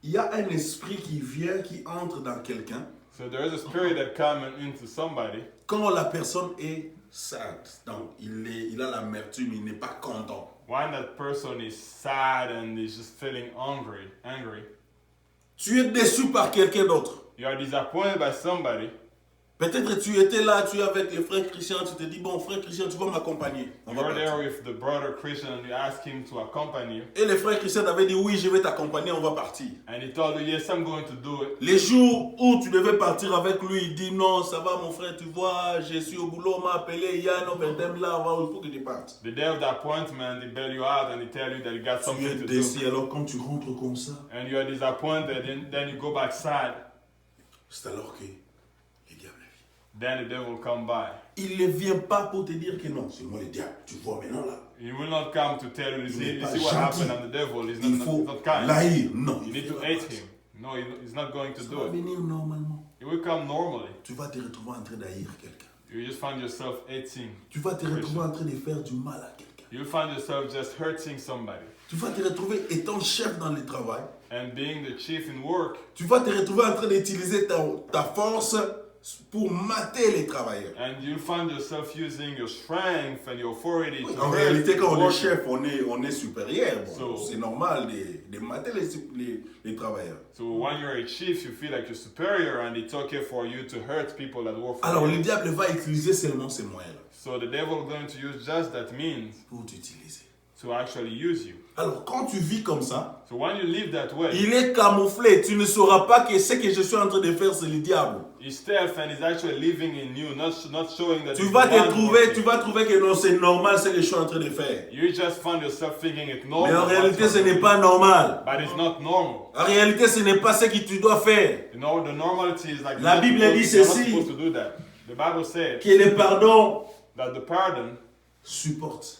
Il y a un esprit qui vient, qui entre dans quelqu'un So there is a spirit that comes into somebody quand la personne est sad. Donc, il a l'amertume, il n'est pas content. when that person is sad and is just feeling angry. Tu es déçu par quelqu'un d'autre. You are disappointed by somebody. Peut-être tu étais là, tu es avec les frères Christian, tu te dis, bon, frère Christian, tu vas m'accompagner. On va You're there partir. with the brother Christian and you ask him to accompany you. Et les frères Christian avaient dit, oui, je vais t'accompagner, on va partir. And he told you, yes, I'm going to do it. Les jours où tu devais partir avec lui, il dit, non, ça va mon frère, tu vois, je suis au boulot, on m'a appelé, Yann, on va là, il faut que tu partes. The day of the appointment, they bail you out and they tell you that you got Tu something es to do. déçu, alors quand tu rentres comme ça, And you are disappointed, and then you go back sad. c'est alors que le diable vient. Then the devil come by. Il ne vient pas pour te dire que non, c'est moi le diable, tu vois maintenant là. He will not come to tell you, Il you n'est pas see what gentil. happened. I'm the devil. He's Il not, faut not kind. l'haïr, non. You il need fait to la hate passe. him. No, he's not going to Ça do va it. venir normalement. He will come normally. Tu vas te retrouver en train d'haïr quelqu'un. You just find yourself hating. Tu vas te retrouver en train de faire du mal à quelqu'un. You find yourself just hurting somebody. Tu vas te retrouver étant chef dans le travail. And being the chief in work, Tu vas te retrouver en train d'utiliser ta force pour mater les travailleurs. and you find yourself using your strength and your authority Oui, to en hurt réalité, quand on est workers. chef, on est supérieur. Bon, So- c'est normal de mater les travailleurs. So when you're a chief, you feel like you're superior, and it's okay for you to hurt people that work for Alors, you. le diable va utiliser seulement ces moyens-là So the devil is going to use just that means pour t'utiliser. to actually use you. Alors, quand tu vis comme ça, So when you live that way, il est camouflé. Tu ne sauras pas que ce que je suis en train de faire, c'est le diable. he's stealth and he's actually living in you, not showing that Tu he's vas the one te trouver, working. tu vas trouver que non, c'est normal ce que je suis en train de faire. You just find yourself thinking it's Mais normal. en réalité, what's ce n'est happening. pas normal. But it's not normal. En réalité, ce n'est pas ce que tu dois faire. You know, the normality is like La you're not Bible dit you're not ceci. supposed to do that. The Bible said Que le pardon that the pardon supporte.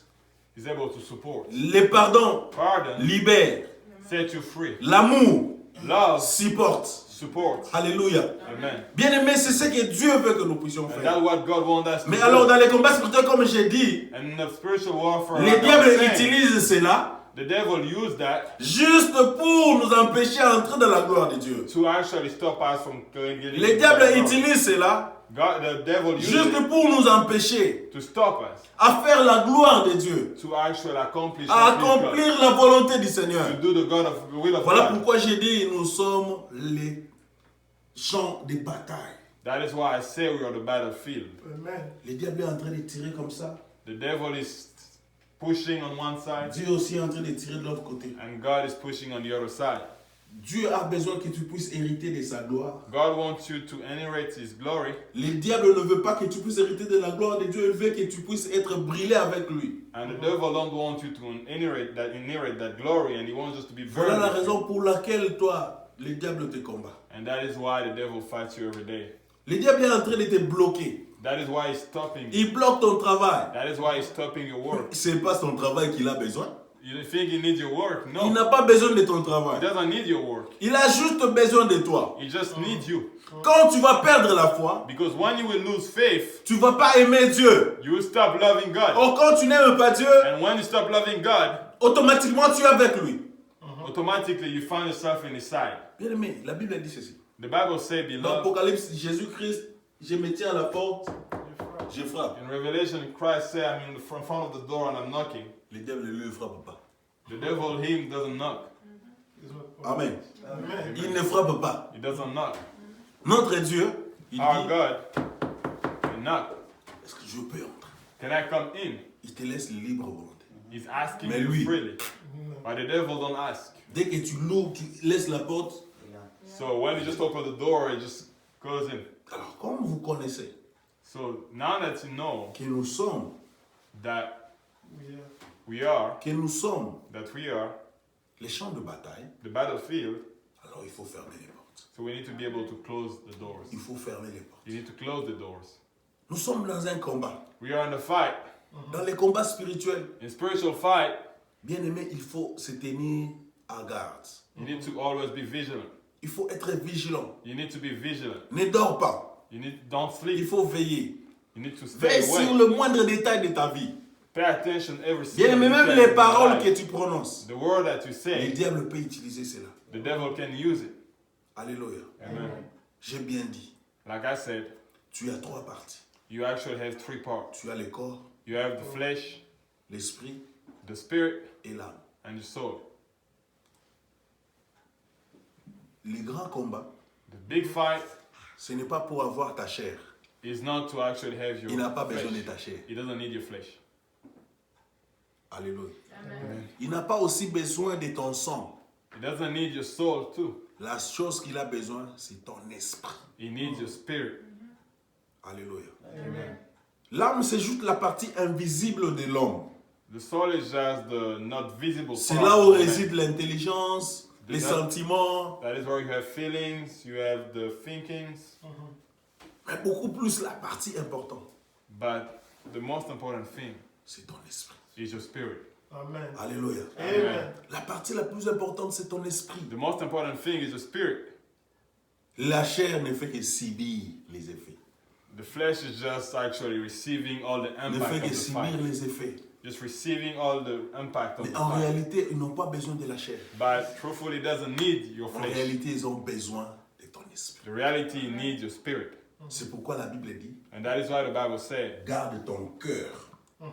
is able to support. Le pardon Pardon libère. set you free. L'amour Love supporte. support. Alléluia. Amen. Bien aimé, c'est ce que Dieu veut que nous puissions And faire. that's what God wants us to Mais do. alors, dans les combats spirituels, comme j'ai dit, And in the spiritual warfare, le like I diable was saying, utilise cela the devil used that juste pour nous empêcher d'entrer dans la gloire de Dieu. to actually stop us from getting Le diable utilise cela God, the devil used juste it pour nous empêcher to stop us, à faire la gloire de Dieu, to actually accomplish à what please God, accomplir la volonté du Seigneur. to do the will of Voilà God. pourquoi j'ai dit, nous sommes les champs de bataille. That is why I say we are the battlefield. Amen. Le diable est en train de tirer comme ça. The devil is pushing on one side, Dieu aussi est en train de tirer de l'autre côté. and God is pushing on the other side. Dieu a besoin que tu puisses hériter de sa gloire. God wants you to inherit His glory, Le diable ne veut pas que tu puisses hériter de la gloire de Dieu. Il veut que tu puisses être brûlé avec lui. and the devil don't want you to inherit that glory, and he wants us to be Voilà burned. la with it. raison pour laquelle toi, le diable te combat. And that is why the devil fights you every day. Le diable est en train de te bloquer. That is why he's stopping you. Il bloque ton travail. That is why he's stopping your work. C'est pas ton travail qu'il a besoin. You think he needs your work? Il No. n'a pas besoin de ton He travail. doesn't need your work. Il a juste besoin de toi. He just needs you. Quand tu vas perdre la foi, Because when you will lose faith, tu vas pas aimer Dieu. you will stop loving God. Or quand tu n'aimes pas Dieu, And when you stop loving God, automatiquement tu es avec lui. automatically you find yourself in His side. Bien aimé, la Bible dit ceci. The Bible says, Dans beloved, l'Apocalypse, Jésus-Christ, je me tiens à la porte, je frappe. in Revelation, Christ said, I'm in the front of the door and I'm knocking. Le diable ne le frappe pas. The devil, him, doesn't knock. Is what- Amen. Amen. Il ne frappe pas. He doesn't knock. Notre Dieu, il Our dit, God, he knock. est-ce que je peux entrer? Can I come in? Il te laisse libre volonté. He's asking Mais you lui- freely. But the devil don't ask. Dès que tu l'ouvres, tu laisses la porte. So when you just open the door, it just goes in. Alors, comme vous connaissez So now that you know que nous sommes, that We are we are les champs de bataille, the battlefield, alors il faut fermer les portes. so we need to be able to close the doors. Il faut fermer les portes. You need to close the doors. Nous sommes dans un combat. We are in a fight. Dans les combats spirituels, In spiritual fight, bien aimé, il faut se tenir à garde. you need to always be vigilant. Il faut être vigilant. You need to be vigilant. Ne dors pas. Don't Il sleep. faut veiller. You need to stay Veille sur awake. le moindre détail de ta vie. Pay attention every Bien single aimé, même detail les of your paroles life. que tu prononces, The word that you le say, diable peut utiliser cela. the devil can use it. Alléluia. Amen. J'ai bien dit, Like I said, tu as trois parties. you actually have three parts. Tu as le corps, You have the flesh, l'esprit the spirit, et l'âme. and the soul. Les grands combats, The big fight, ce n'est pas pour avoir ta chair. is not to actually have your Il n'a pas flesh. besoin de ta chair. He doesn't need your flesh. Alléluia. Amen. Il n'a pas aussi besoin de ton sang. He doesn't need your soul too. La chose qu'il a besoin, c'est ton esprit. He needs your spirit. Alléluia. Amen. L'âme, c'est juste la partie invisible de l'homme. The soul is just the not visible C'est part là of où man. réside l'intelligence, les sentiments, That is where you have feelings, you have the thinkings. mais beaucoup plus la partie importante, But the most important thing c'est ton esprit. is your spirit. Amen. Alléluia. Amen. La partie la plus importante, c'est ton esprit. The most important thing is your spirit. La chair ne fait que subir les effets. The flesh is just actually receiving all the Ne fait impact que of the subir fight. les effets. Just receiving all the impact of Mais the en fight. réalité, ils n'ont pas besoin de la chair. But truthfully, it doesn't need your En flesh. réalité, ils ont besoin de ton esprit. The reality needs your spirit. C'est pourquoi la Bible dit, And that is why the Bible said, garde ton cœur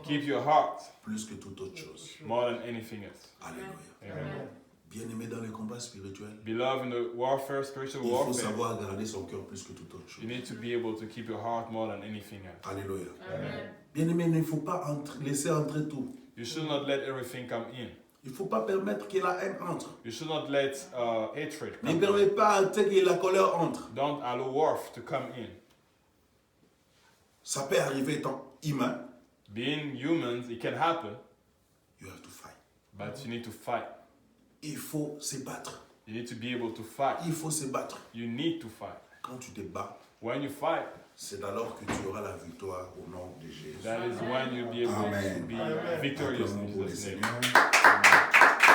keep your heart plus que toute autre chose. more than anything else. Alléluia. Amen. Bien-aimé dans les combats spirituels, Beloved, in the warfare, spiritual il faut warfare, savoir garder son cœur plus que toute autre chose. you need to be able to keep your heart more than anything else. Alléluia. Amen. Bien-aimé, il ne faut pas laisser entrer tout. You should not let everything come in. Il ne faut pas permettre que la haine entre. You should not let hatred Ne come in. permets pas que la colère entre. Don't allow warmth to come in. Ça peut arriver étant humain. Being humans, it can happen, You have to fight. but you need to fight. Il faut se battre. You need to be able to fight. Il faut se battre. You need to fight. Quand tu te bats, When you fight, c'est alors que tu auras la victoire au nom de Jésus. that is when you'll be able Amen. to be Amen. victorious in Acclamons pour le Jesus' name. Seigneur.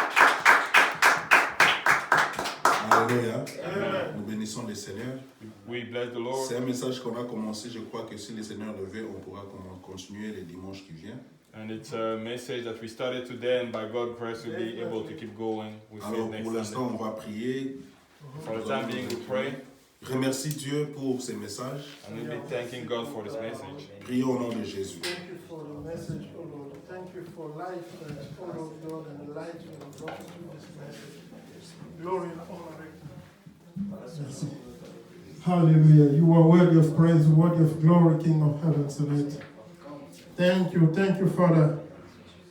Alléluia. Amen. Nous bénissons le Seigneur. We bless the Lord. C'est un message qu'on a commencé. Je crois que si le Seigneur le veut, on pourra continuer les dimanches qui viennent. And it's a message that we started today, and by God's grace, we'll be able to keep going with Alors it pour next l'instant, Sunday. on va prier. For the time being, we pray, Remercie Dieu pour ces messages. and we'll be thanking God for this message. Prions au nom de Jésus. Thank you for the message, oh Lord. Thank you for life, oh Lord God, and the light you have brought through this message. Glory and honor. Hallelujah. You are worthy of praise, worthy of glory, King of heaven tonight. Thank you, Father.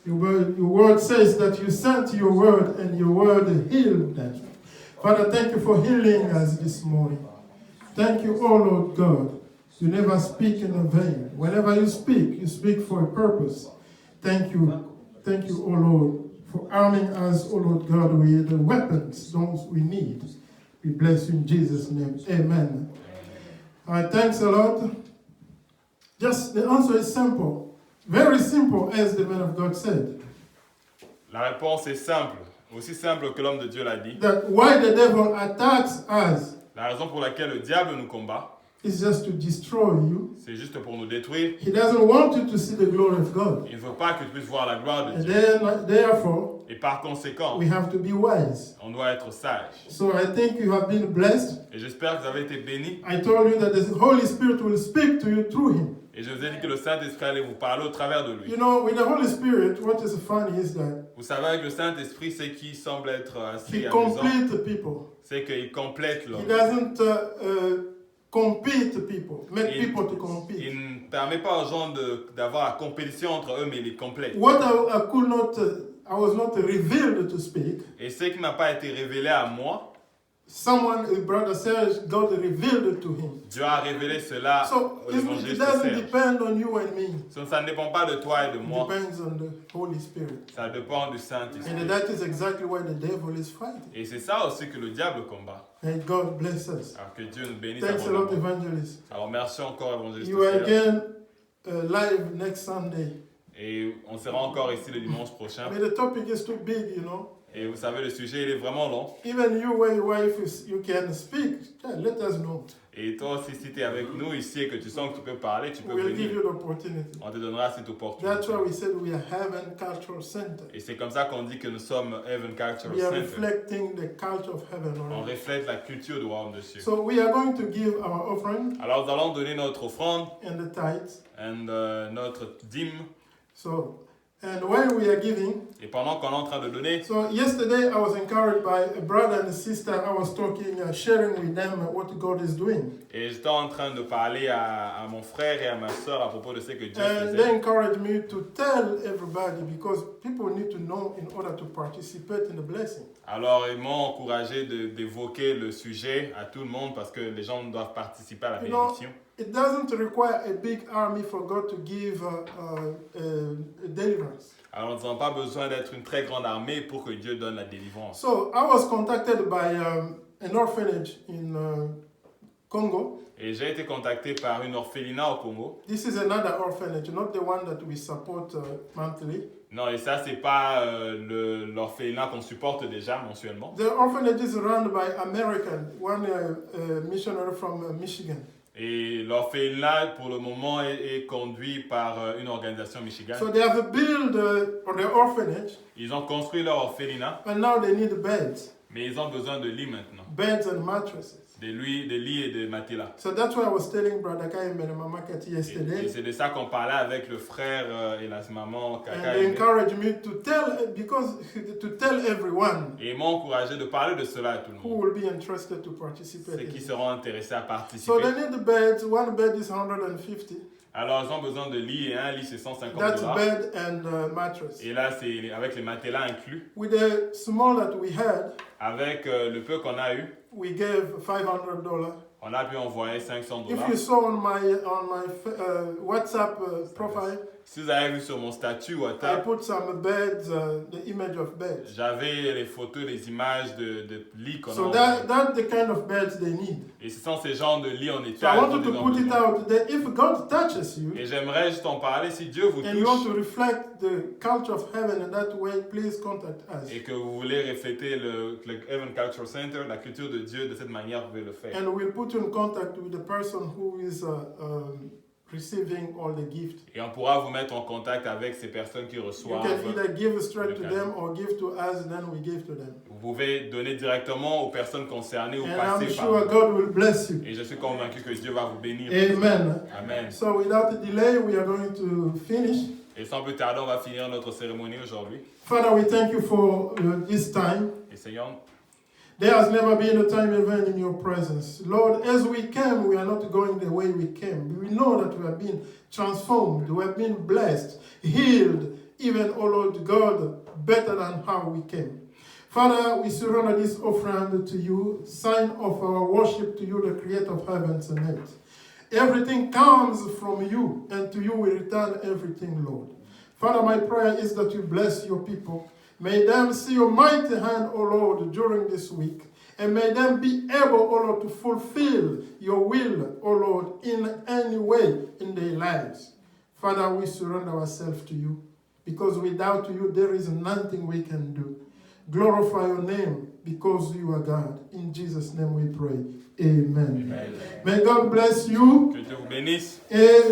Your word says that you sent your word and your word healed them. Father, thank you for healing us this morning. Thank you, oh Lord God. You never speak in vain. Whenever you speak for a purpose. Thank you, oh Lord, for arming us, oh Lord God, with the weapons those we need. We bless you in Jesus' name. Amen. All right, thanks a lot. Just the answer is simple. Very simple, as the man of God said. La réponse est simple, aussi simple que l'homme de Dieu l'a dit. That why the devil attacks us La raison pour laquelle le diable nous combat, is just to destroy you. c'est juste pour nous détruire. He doesn't want you to see the glory of God. Il ne veut pas que tu puisses voir la gloire de And Dieu. then, therefore, Et par conséquent, we have to be wise. on doit être sage. So I think you have been blessed. Et j'espère que vous avez été bénis. I told you that the Holy Spirit will speak to you through him. Et je vous ai dit que le Saint-Esprit allait vous parler au travers de lui. You know, with the Holy Spirit, what is funny is that Vous savez, avec le Saint-Esprit, ce qui semble être assez he amusant, completes people. c'est qu'il complète He l'homme. doesn't compete people, make Il, people to compete. il ne permet pas aux gens d'avoir la compétition entre eux, mais il les complète. What I could not, I was not revealed to speak. Et ce qui n'a pas été révélé à moi, Someone, brother Serge, God revealed to him. Dieu a révélé cela So aux it évangélistes doesn't Serge. depend on you and me. Ça ne dépend pas de toi et de It moi, depends on the Holy Spirit. ça dépend du Saint-Esprit. And that is exactly why the devil is fighting. Et c'est ça aussi que le diable combat. And God bless us. Alors que Dieu nous bénisse Thanks a lot, abondamment. evangelist. Alors merci encore, évangéliste You are Serge. again live next Sunday. Et on sera encore ici le dimanche prochain. I mean, the topic is too big, you know. Et vous savez, le sujet, il est vraiment long. Even you, where your wife is, you can speak. Yeah, let us know. Et toi aussi, si tu es avec nous ici et que tu sens que tu peux parler, tu peux We'll give venir. you the opportunity. On te donnera cette That's opportunité. why we said we are Heaven Cultural Center. Et c'est comme ça qu'on dit que nous sommes Heaven Cultural We are Center. reflecting the culture of heaven On already. reflète la culture du royaume de Dieu. So we are going to give our offering Alors nous allons donner notre offrande and the tithes. et notre dîme. So And while we are giving, Et pendant qu'on est en train de donner, so yesterday I was encouraged by a brother and a sister. I was talking, sharing with them what God is doing. et j'étais en train de parler à mon frère et à ma soeur à propos de ce que Dieu And they faisait. encouraged me to tell everybody because people need to know in order to participate in the blessing. Alors, ils m'ont encouragé d'évoquer le sujet à tout le monde parce que les gens doivent participer à la You know, bénédiction. it doesn't require a big army for God to give a deliverance. Alors, nous n'avons pas besoin d'être une très grande armée pour que Dieu donne la délivrance. So I was contacted by an orphanage in Congo. Et j'ai été contacté par une orphelinat au Congo. This is another orphanage, not the one that we support monthly. Non, et ça, c'est pas l'orphelinat qu'on supporte déjà mensuellement. The orphanage is run by American, one missionary from Michigan. Et l'orphelinat, pour le moment, est conduit par une organisation Michigan. So they have built the orphanage, Ils ont construit leur orphelinat, and now they need beds, mais ils ont besoin de lits maintenant. beds and mattresses. Des lits et des matelas. So that's why I was telling Brother Kaim and Mama Kati Et yesterday. c'est de ça qu'on parlait avec le frère et la maman And Kaka. they encouraged me to tell everyone Et ils m'ont encouragé de parler de cela à tout le who monde. will be interested to participate. Ceux In qui it. seront intéressés à So participer. they need beds. One bed is 150. Alors ils ont besoin de lits et un lit c'est 150 That's $. bed and mattress. Et là c'est avec les matelas inclus. With the small that we had, Avec le peu qu'on a eu, we gave $500. on a pu envoyer 500 If $. you saw on my WhatsApp profile, Si vous avez vu sur mon statut I WhatsApp, put some beds, the image of beds. j'avais les photos, les images de lits qu'on a So envoyés. that's the kind of beds they need. Et ce sont ces genres de lits en So I étage. wanted to dont put ils ont it besoin. out that if God touches you Et j'aimerais juste en parler, si Dieu vous and you want touche to reflect the culture of heaven in that way, please contact us. et que vous voulez refléter le Heaven Culture Center, la culture de Dieu, de cette manière, vous pouvez le faire. And we'll put you in contact with the person who is receiving all the gifts. Et on pourra vous mettre en contact avec ces personnes qui You reçoivent. can either give straight to Okay. them or give to us, then we give to them. Vous pouvez donner directement aux personnes concernées ou And I'm passer par sure nous. God will bless you. Et je suis convaincu que Dieu va vous bénir. Amen. Amen. So without delay, we are going to finish. Et sans plus tarder, on va finir notre cérémonie aujourd'hui. Father, we thank you for this time. Et Seigneur, There has never been a time even in your presence. Lord, as we came, we are not going the way we came. We know that we have been transformed, we have been blessed, healed, even, oh Lord God, better than how we came. Father, we surrender this offering to you, sign of our worship to you, the creator of heavens and earth. Everything comes from you, and to you we return everything, Lord. Father, my prayer is that you bless your people. May them see your mighty hand, O Lord, during this week. And may them be able, O Lord, to fulfill your will, O Lord, in any way in their lives. Father, we surrender ourselves to you. Because without you, there is nothing we can do. Glorify your name because you are God. In Jesus' name we pray. Amen. Amen. May God bless you. que Dieu vous bénisse. Et